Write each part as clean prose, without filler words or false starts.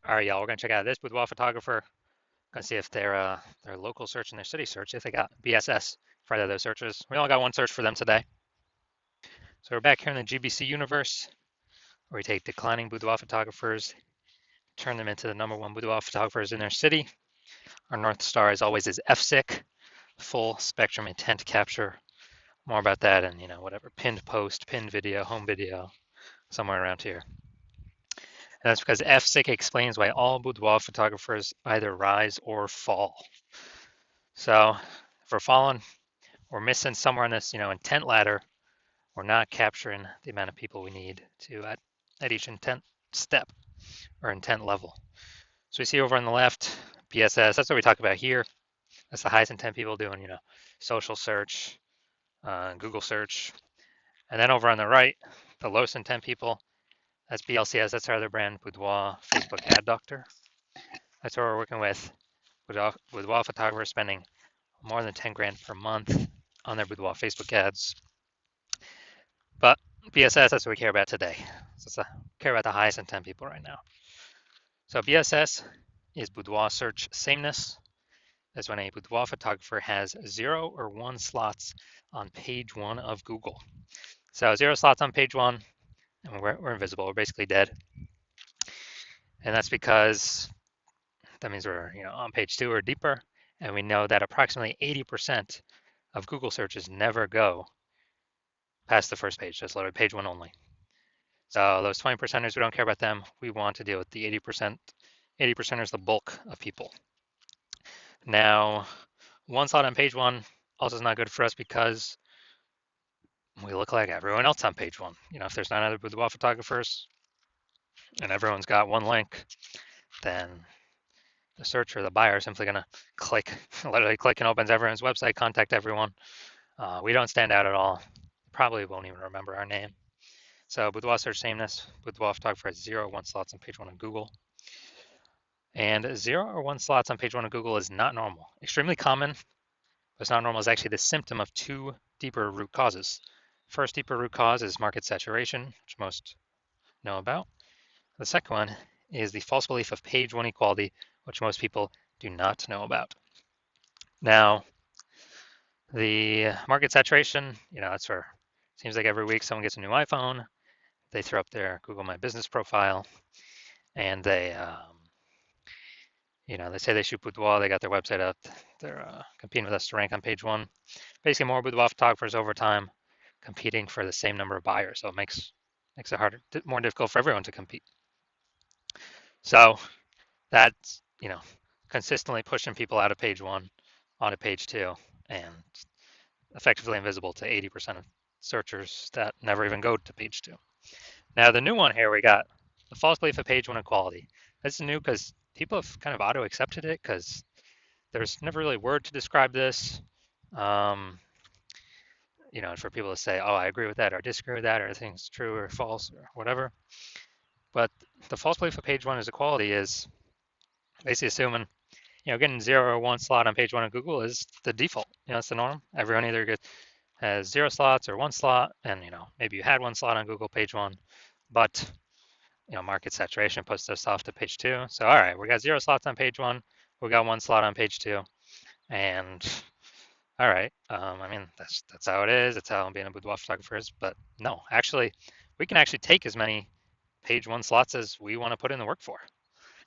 All right, y'all, we're gonna check out this boudoir photographer. Gonna see if their local search and their city search, if they got BSS for either of those searches. We only got one search for them today. So we're back here in the GBC universe, where we take declining boudoir photographers, turn them into the #1 boudoir photographers in their city. Our North Star, as always, is FSIC, full spectrum intent capture. More about that and whatever pinned post, pinned video, home video, somewhere around here. And that's because FSIC explains why all boudoir photographers either rise or fall. So if we're falling, we're missing somewhere on this, intent ladder. We're not capturing the amount of people we need to at each intent step or intent level. So we see over on the left, BSS, that's what we talk about here. That's the highest intent people doing, social search, Google search. And then over on the right, the lowest intent people, that's BLCS, that's our other brand, Boudoir Facebook Ad Doctor. That's what we're working with boudoir photographers spending more than 10 grand per month on their boudoir Facebook ads. But BSS, that's what we care about today. So care about the highest intent people right now. So BSS is boudoir search sameness. That's when a boudoir photographer has 0 or 1 slots on page 1 of Google. So 0 slots on page 1, and we're invisible. We're basically dead. And that's because that means we're on page 2 or deeper, and we know that approximately 80% of Google searches never go past the first page. That's literally page 1 only. So those 20%ers, we don't care about them. We want to deal with the 80%. 80%ers, the bulk of people. Now, 1 slot on page 1 also is not good for us because we look like everyone else on page 1. If there's 9 other boudoir photographers and everyone's got 1 link, then the searcher, the buyer, is simply going to click, literally click and opens everyone's website, contact everyone. We don't stand out at all. Probably won't even remember our name. So boudoir search sameness, boudoir photographer has 0 or 1 slots on page 1 of Google. And 0 or 1 slots on page 1 of Google is not normal. Extremely common, but it's not normal is actually the symptom of 2 deeper root causes. First deeper root cause is market saturation, which most know about. The second one is the false belief of page 1 equality, which most people do not know about. Now, the market saturation, that's where it seems like every week someone gets a new iPhone, they throw up their Google My Business profile, and they say they shoot boudoir, they got their website up, they're competing with us to rank on page 1. Basically, more boudoir photographers over time competing for the same number of buyers, so it makes it harder, more difficult for everyone to compete. So that's consistently pushing people out of page 1 onto page 2, and effectively invisible to 80% of searchers that never even go to page 2. Now the new one here, we got the false belief of page 1 equality. This is new because people have kind of auto-accepted it because there's never really a word to describe this. For people to say, oh, I agree with that or disagree with that or I think it's true or false or whatever. But the false belief of page 1 is equality is basically assuming, getting 0 or 1 slot on page 1 of Google is the default. It's the norm. Everyone either has 0 slots or 1 slot, and maybe you had 1 slot on Google page 1, but market saturation puts us off to page 2. So all right, we got 0 slots on page 1, we got 1 slot on page 2, and all right, that's how it is. It's how being a boudoir photographer is. But no, actually, we can actually take as many page 1 slots as we want to put in the work for.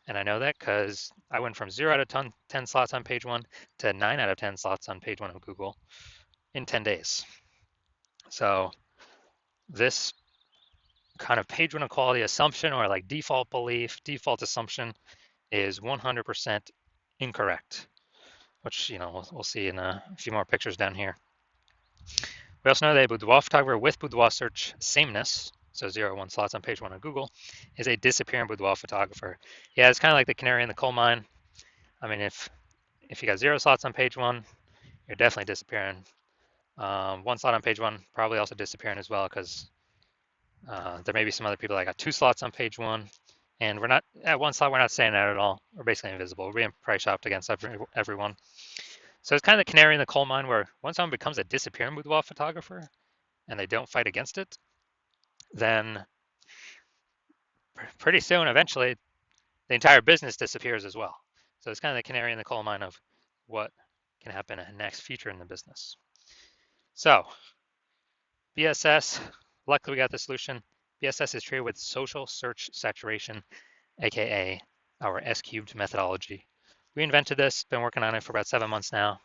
And I know that because I went from 0 out of 10 slots on page 1 to 9 out of 10 slots on page 1 of Google in 10 days. So this kind of page 1 equality assumption or like default belief, default assumption is 100% incorrect, which, we'll see in a few more pictures down here. We also know that a boudoir photographer with boudoir search sameness, so 0 or 1 slots on page 1 of Google, is a disappearing boudoir photographer. Yeah, it's kind of like the canary in the coal mine. I mean, if you got 0 slots on page 1, you're definitely disappearing. 1 slot on page 1 probably also disappearing as well because there may be some other people that got 2 slots on page 1, and we're not at 1 slot. We're not saying that at all. We're basically invisible. We're being price shopped against everyone. So it's kind of the canary in the coal mine where once someone becomes a disappearing boudoir photographer and they don't fight against it, then pretty soon, eventually, the entire business disappears as well. So it's kind of the canary in the coal mine of what can happen next future in the business. So BSS, luckily we got the solution. BSS is treated with social search saturation, aka our S cubed methodology. We invented this, been working on it for about 7 months now.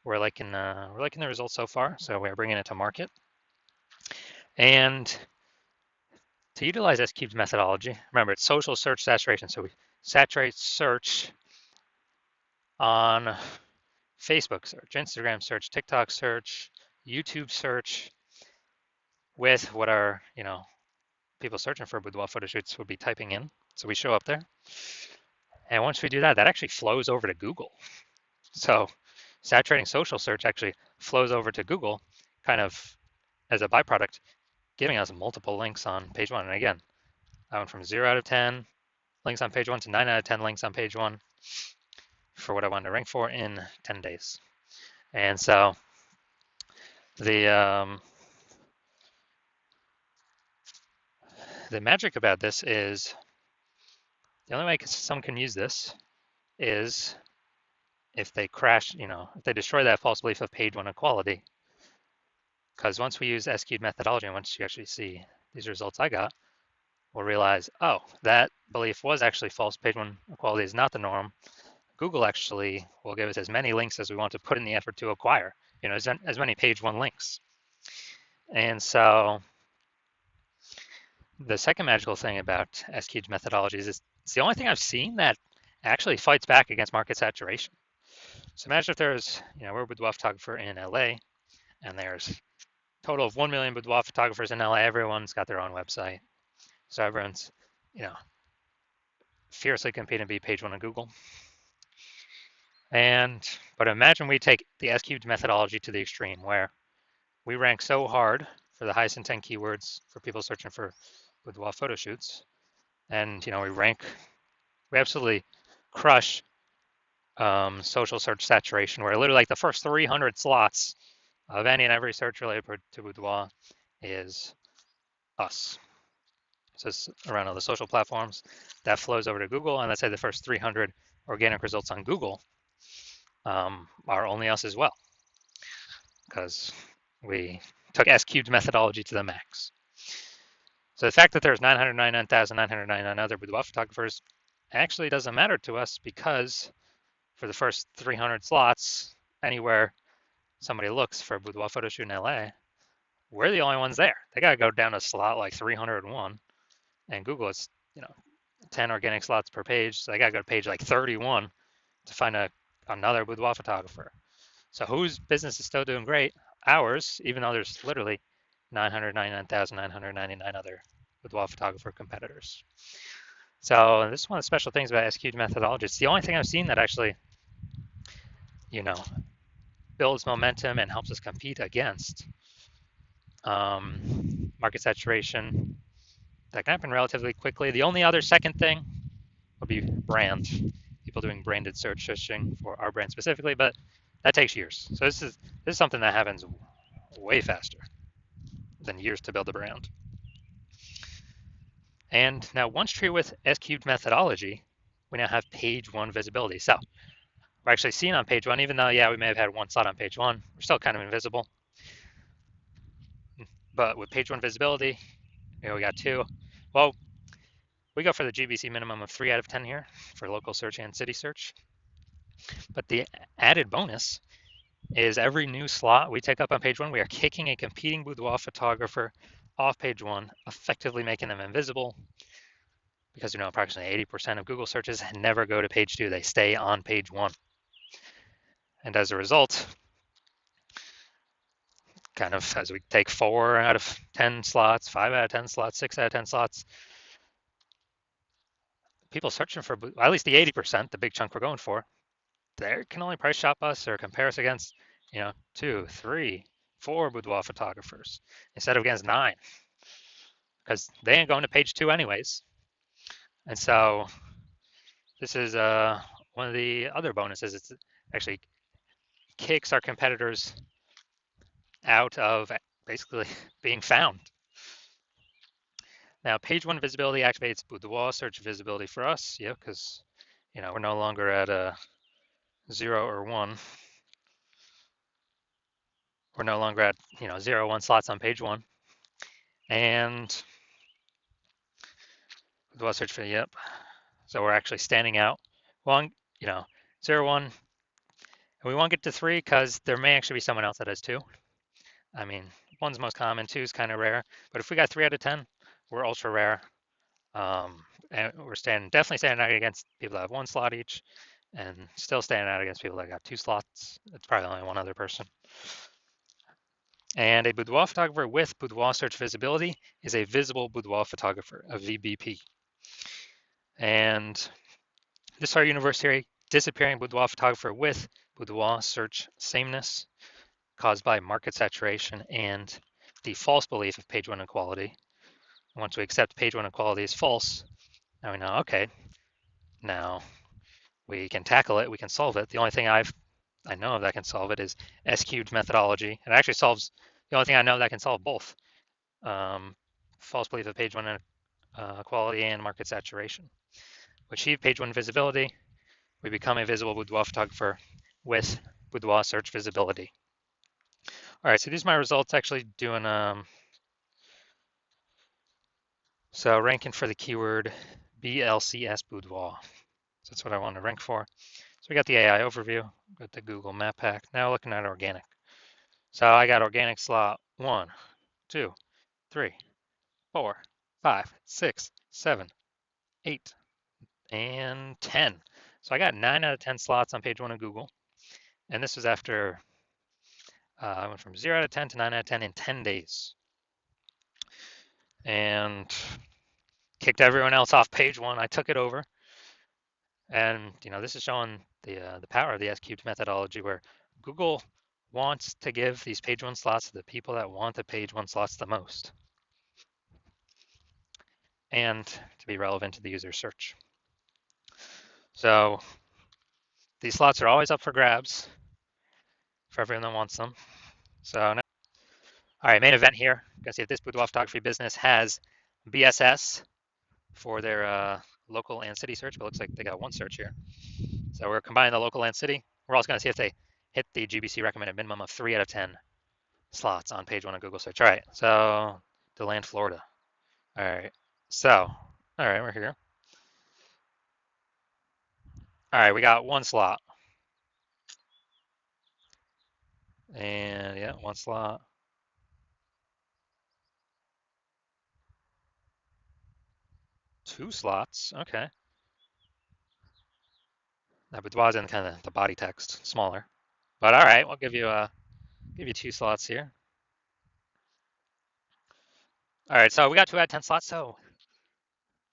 We're liking the results so far, so we're bringing it to market. And to utilize S cubed methodology, remember it's social search saturation. So we saturate search on Facebook search, Instagram search, TikTok search, YouTube search with what our people searching for boudoir photo shoots would be typing in. So we show up there. And once we do that, that actually flows over to Google. So saturating social search actually flows over to Google kind of as a byproduct, giving us multiple links on page one. And again, I went from 0 out of 10 links on page one to 9 out of 10 links on page one for what I wanted to rank for in 10 days. And so the magic about this is the only way someone can use this is if they crash, if they destroy that false belief of page one equality. Because once we use S-cubed methodology, and once you actually see these results I got, we'll realize, oh, that belief was actually false. Page one equality is not the norm. Google actually will give us as many links as we want to put in the effort to acquire, as many page one links. And so the second magical thing about S-cubed methodologies is it's the only thing I've seen that actually fights back against market saturation. So imagine if there's, we're a boudoir photographer in LA, and there's a total of 1 million boudoir photographers in LA. Everyone's got their own website. So everyone's, fiercely competing to be page one on Google. But imagine we take the S-cubed methodology to the extreme where we rank so hard for the highest intent keywords for people searching for boudoir photo shoots. And, we absolutely crush social search saturation, where literally like the first 300 slots of any and every search related to boudoir is us. So it's around all the social platforms that flows over to Google. And let's say the first 300 organic results on Google are only us as well, because we took S-cubed methodology to the max. So the fact that there's 999,999 other boudoir photographers actually doesn't matter to us, because for the first 300 slots, anywhere somebody looks for a boudoir photo shoot in LA, we're the only ones there. They got to go down to slot like 301, and Google is 10 organic slots per page, so they got to go to page like 31 to find another boudoir photographer. So whose business is still doing great? Ours, even though there's literally 999,999 other boudoir photographer competitors. So this is one of the special things about S-cubed methodology. It's the only thing I've seen that actually, builds momentum and helps us compete against market saturation. That can happen relatively quickly. The only other second thing would be brand. People doing branded searching for our brand specifically, but that takes years. So this is something that happens way faster than years to build a brand. And now once treated with S-cubed methodology, we now have page one visibility. So we're actually seen on page one, even though, we may have had one slot on page one, we're still kind of invisible. But with page one visibility, we got 2. Well, we go for the GBC minimum of 3 out of 10 here for local search and city search. But the added bonus is every new slot we take up on page one, we are kicking a competing boudoir photographer off page one, effectively making them invisible, because approximately 80% of Google searches never go to page 2. They stay on page 1. And as a result, kind of as we take 4 out of 10 slots, 5 out of 10 slots, 6 out of 10 slots, people searching for at least the 80%, the big chunk we're going for, they can only price shop us or compare us against 2, 3, 4 boudoir photographers instead of against 9, because they ain't going to page 2 anyways. And so this is one of the other bonuses. It's actually kicks our competitors out of basically being found. Now, page one visibility activates Boudoir search visibility for us. Yeah, because we're no longer at a 0 or 1. We're no longer at 0, 1 slots on page one. And Boudoir search for yep. So we're actually standing out. Well, 0, 1. And we won't get to 3 because there may actually be someone else that has 2. I mean, 1's most common, 2 is kind of rare. But if we got 3 out of 10, we're ultra rare. And we're definitely standing out against people that have 1 slot each, and still standing out against people that got 2 slots. It's probably only one other person. And a boudoir photographer with boudoir search visibility is a visible boudoir photographer, a VBP. And this is our universe theory: disappearing boudoir photographer with boudoir search sameness caused by market saturation and the false belief of page one equality. Once we accept page one equality is false, now we know, okay, now we can tackle it, we can solve it. The only thing I know of that can solve it is S-cubed methodology. It actually solves, the only thing I know that can solve both false belief of page one equality and market saturation. We achieve page one visibility, we become a visible boudoir photographer with boudoir search visibility. All right, so these are my results actually doing, so ranking for the keyword BLCS boudoir. So that's what I want to rank for. So we got the AI overview, got the Google Map Pack. Now looking at organic. So I got organic slot 1, 2, 3, 4, 5, 6, 7, 8, and 10. So I got 9 out of 10 slots on page 1 of Google. And this was after I went from 0 out of 10 to 9 out of 10 in 10 days. And kicked everyone else off page 1. I took it over. And this is showing the power of the S-cubed methodology, where Google wants to give these page 1 slots to the people that want the page 1 slots the most, and to be relevant to the user search. So these slots are always up for grabs for everyone that wants them. So now, all right, main event here. You can see if this boudoir photography business has BSS for their local and city search, but it looks like they got 1 search here. So we're combining the local and city. We're also going to see if they hit the GBC recommended minimum of 3 out of 10 slots on page 1 of Google search. All right, so DeLand, Florida. All right, so, all right, we're here. All right, we got 1 slot. And yeah, 1 slot. 2 slots, okay. Now boudoir's in kind of the body text, smaller. But all right, we'll give you 2 slots here. All right, so we got 2 out of 10 slots, so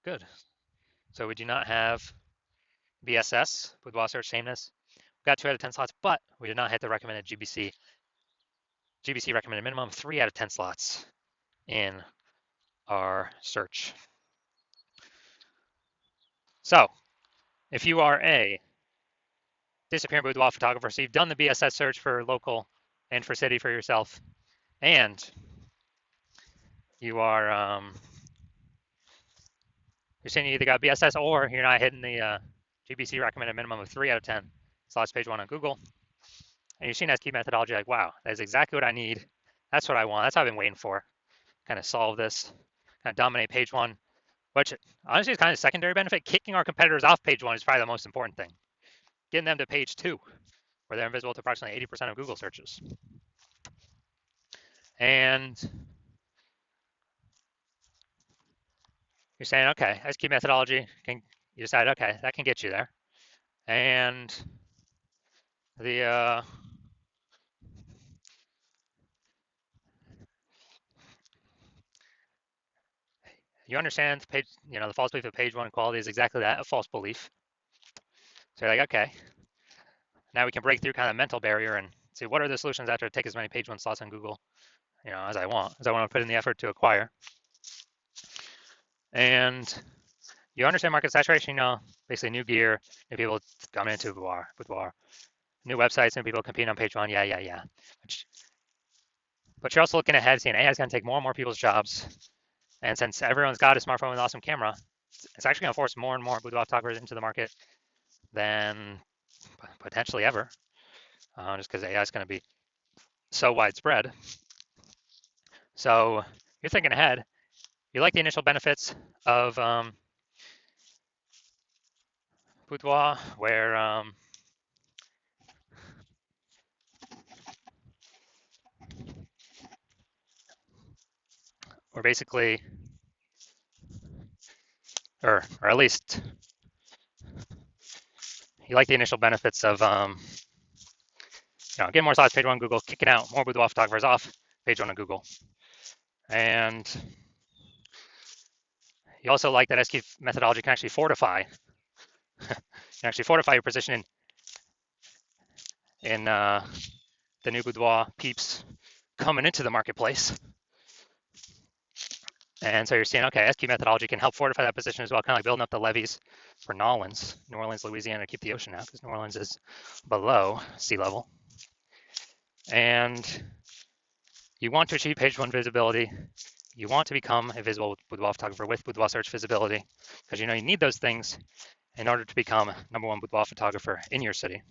good. So we do not have BSS, boudoir search sameness. We got 2 out of 10 slots, but we did not hit the recommended GBC recommended minimum 3 out of 10 slots in our search. So if you are a disappearing boudoir photographer, so you've done the BSS search for local and for city for yourself, and you are you're saying you either got BSS or you're not hitting the GBC recommended minimum of 3 out of 10 slots page 1 on Google, and you've seen S-cubed methodology, like, wow, that is exactly what I need. That's what I want. That's what I've been waiting for. Kind of solve this, kind of dominate page 1, which honestly is kind of secondary benefit. Kicking our competitors off page 1 is probably the most important thing. Getting them to page 2, where they're invisible to approximately 80% of Google searches. And you're saying, okay, S-cubed methodology, you decide, okay, that can get you there. And the you understand the page, the false belief of page 1 quality is exactly that, a false belief. So you're like, okay, now we can break through kind of mental barrier and see what are the solutions after take as many page 1 slots on Google, as I want to put in the effort to acquire. And you understand market saturation, basically new gear, new people coming into Boudoir, new websites, new people competing on page 1, yeah. But you're also looking ahead, seeing AI is going to take more and more people's jobs. And since everyone's got a smartphone with an awesome camera, it's actually going to force more and more boudoir photographers into the market than potentially ever, just because AI is going to be so widespread. So you're thinking ahead. You like the initial benefits of boudoir, where basically, or at least you like the initial benefits of getting more slots page one on Google, kicking out more boudoir photographers off page one on Google, and you also like that SQ methodology can actually fortify your position in the new boudoir peeps coming into the marketplace. And so you're seeing, okay, SQ methodology can help fortify that position as well, kind of like building up the levees for New Orleans, Louisiana, to keep the ocean out because New Orleans is below sea level. And you want to achieve page one visibility. You want to become a visible boudoir photographer with boudoir search visibility because you need those things in order to become #1 boudoir photographer in your city.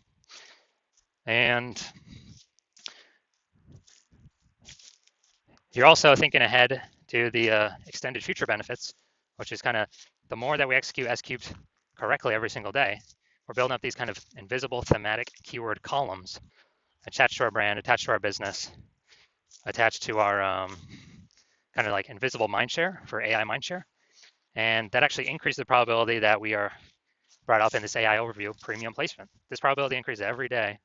And you're also thinking ahead to the extended future benefits, which is kind of the more that we execute S-cubed correctly every single day, we're building up these kind of invisible thematic keyword columns attached to our brand, attached to our business, attached to our kind of like invisible mindshare for AI mindshare. And that actually increases the probability that we are brought up in this AI overview premium placement. This probability increases every day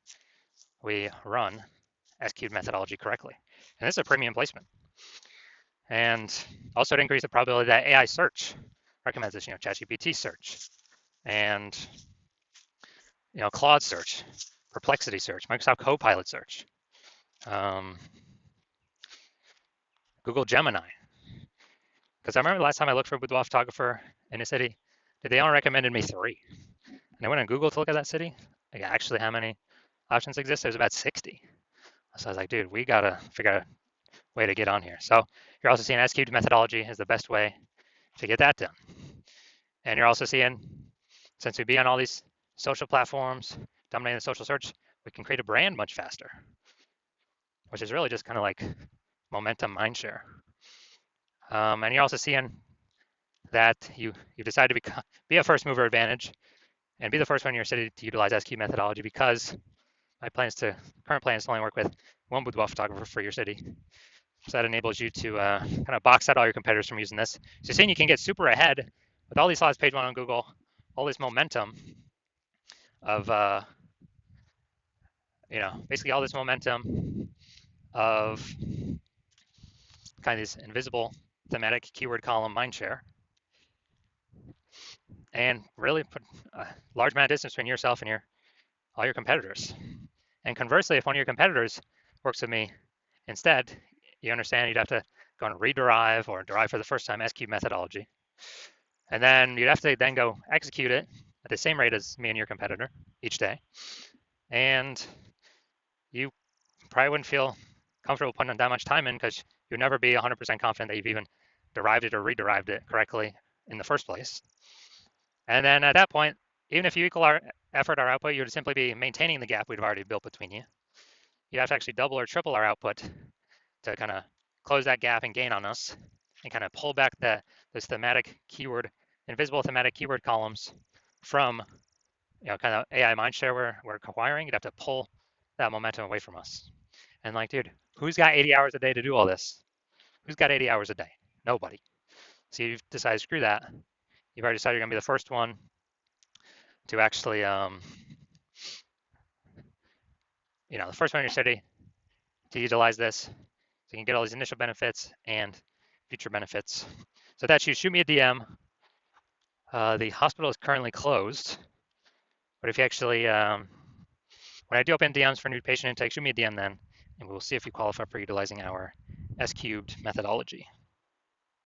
we run S-cubed methodology correctly. And this is a premium placement. And also to increase the probability that AI search recommends this, ChatGPT search and Claude search, Perplexity search, Microsoft Copilot search, Google Gemini. Because I remember the last time I looked for a boudoir photographer in a city, they only recommended me 3. And I went on Google to look at that city. Like actually how many options exist? There's about 60. So I was like, dude, we gotta figure out a way to get on here. So you're also seeing S-cubed methodology is the best way to get that done. And you're also seeing, since we be on all these social platforms, dominating the social search, we can create a brand much faster, which is really just kind of like momentum mindshare. And you're also seeing that you decided to be a first mover advantage and be the first one in your city to utilize SQ methodology because my current plan is to only work with one boudoir photographer for your city. So that enables you to kind of box out all your competitors from using this. So you're saying you can get super ahead with all these slots page one on Google, all this momentum of, basically all this momentum of kind of this invisible thematic keyword column mindshare, and really put a large amount of distance between yourself and all your competitors. And conversely, if one of your competitors works with me instead, you understand you'd have to go and rederive or derive for the first time SQ methodology. And then you'd have to then go execute it at the same rate as me and your competitor each day. And you probably wouldn't feel comfortable putting that much time in because you'd never be 100% confident that you've even derived it or rederived it correctly in the first place. And then at that point, even if you equal our effort, our output, you would simply be maintaining the gap we've already built between you. You have to actually double or triple our output to kind of close that gap and gain on us and kind of pull back this invisible thematic keyword columns from kind of AI mindshare we're acquiring. You'd have to pull that momentum away from us. And like, dude, who's got 80 hours a day to do all this? Who's got 80 hours a day? Nobody. So you've decided, screw that. You've already decided you're gonna be the first one to actually, the first one in your city to utilize this. So you can get all these initial benefits and future benefits. So that's you. Shoot me a DM. The hospital is currently closed, but if you actually, when I do open DMs for new patient intake, shoot me a DM then, and we'll see if you qualify for utilizing our S-cubed methodology.